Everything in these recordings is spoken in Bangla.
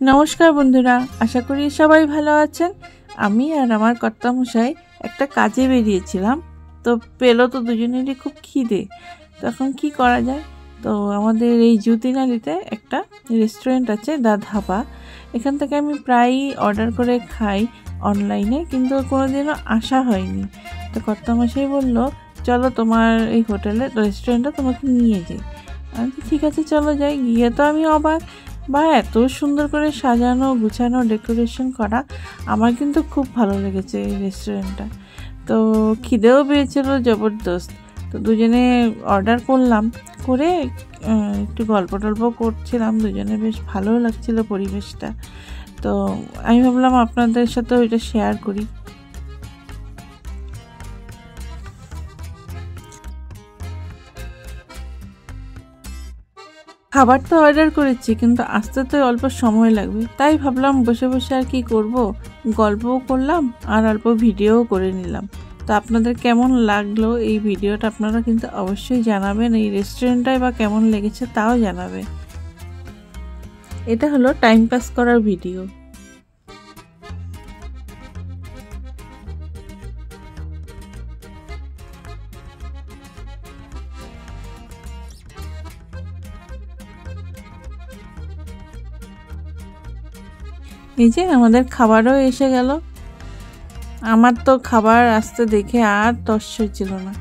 নমস্কার বন্ধুরা, আশা করি সবাই ভালো আছেন। আমি আর আমার কর্তামশাই একটা কাজে বেরিয়েছিলাম, তো পেলো তো দুজনেরই খুব খিদে। তখন কি করা যায়, তো আমাদের এই জুতিনালিতে একটা রেস্টুরেন্ট আছে, দা ধাবা। এখান থেকে আমি প্রায়ই অর্ডার করে খাই অনলাইনে, কিন্তু কোনোদিনও আসা হয়নি। তো কর্তামশাই বললো, চলো তোমার এই হোটেলের রেস্টুরেন্টটা তোমাকে নিয়ে যাই। আমি তো ঠিক আছে চলো যাই। গিয়ে তো আমি অবাক, বা এত সুন্দর করে সাজানো গুছানো ডেকোরেশন করা। আমার কিন্তু খুব ভালো লেগেছে এই রেস্টুরেন্টটা। তো খিদেও পেয়েছিল জবরদস্ত। তো দুজনে অর্ডার করলাম, করে একটু গল্প টল্প করছিলাম দুজনে, বেশ ভালো লাগছিল পরিবেশটা। তো আমি ভাবলাম আপনাদের সাথে ওইটা শেয়ার করি। খাবার তো অর্ডার করেছি, কিন্তু আসতে তো অল্প সময় লাগবে, তাই ভাবলাম বসে বসে আর কি করব, গল্পও করলাম আর অল্প ভিডিওও করে নিলাম। তো আপনাদের কেমন লাগলো এই ভিডিওটা আপনারা কিন্তু অবশ্যই জানাবেন। এই রেস্টুরেন্টটায় বা কেমন লেগেছে তাও জানাবেন। এটা হলো টাইম পাস করার ভিডিও। এই যে আমাদের খাবারও এসে গেল। আমার তো খাবার আসতে দেখে আর তর্স ছিল না।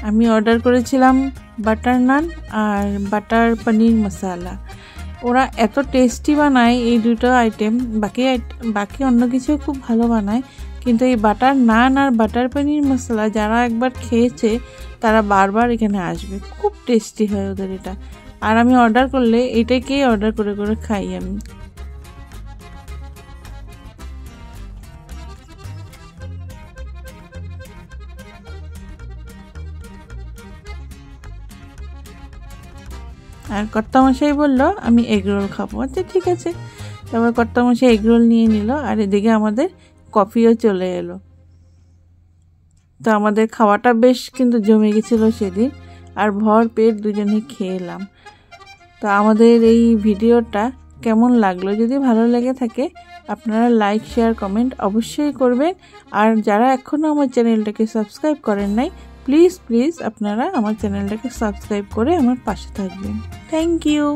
আমি অর্ডার করেছিলাম বাটার নান আর বাটার পনির মশালা। ওরা এত টেস্টি বানায় এই দুটো আইটেম, বাকি অন্য কিছু খুব ভালো বানায়, কিন্তু এই বাটার নান আর বাটার পনির মশলা যারা একবার খেয়েছে তারা বারবার এখানে আসবে। খুব টেস্টি হয় ওদের এটা। আর আমি অর্ডার করলে এটাকেই অর্ডার করে করে খাই আমি। আর কর্তামশাই বললো আমি এগরোল খাবো। আচ্ছা ঠিক আছে। তারপর কর্তামশাই এগরোল নিয়ে নিল, আর এদিকে আমাদের কফিও চলে এলো। তো আমাদের খাওয়াটা বেশ কিন্তু জমে গেছিলো সেদিন, আর ভর পেট দুজনে খেলাম। তো আমাদের এই ভিডিওটা কেমন লাগলো, যদি ভালো লেগে থাকে আপনারা লাইক শেয়ার কমেন্ট অবশ্যই করবেন। আর যারা এখনও আমার চ্যানেলটাকে সাবস্ক্রাইব করেন নাই, প্লিজ আপনারা আমার চ্যানেলটাকে সাবস্ক্রাইব করে আমার পাশে থাকবেন। Thank you.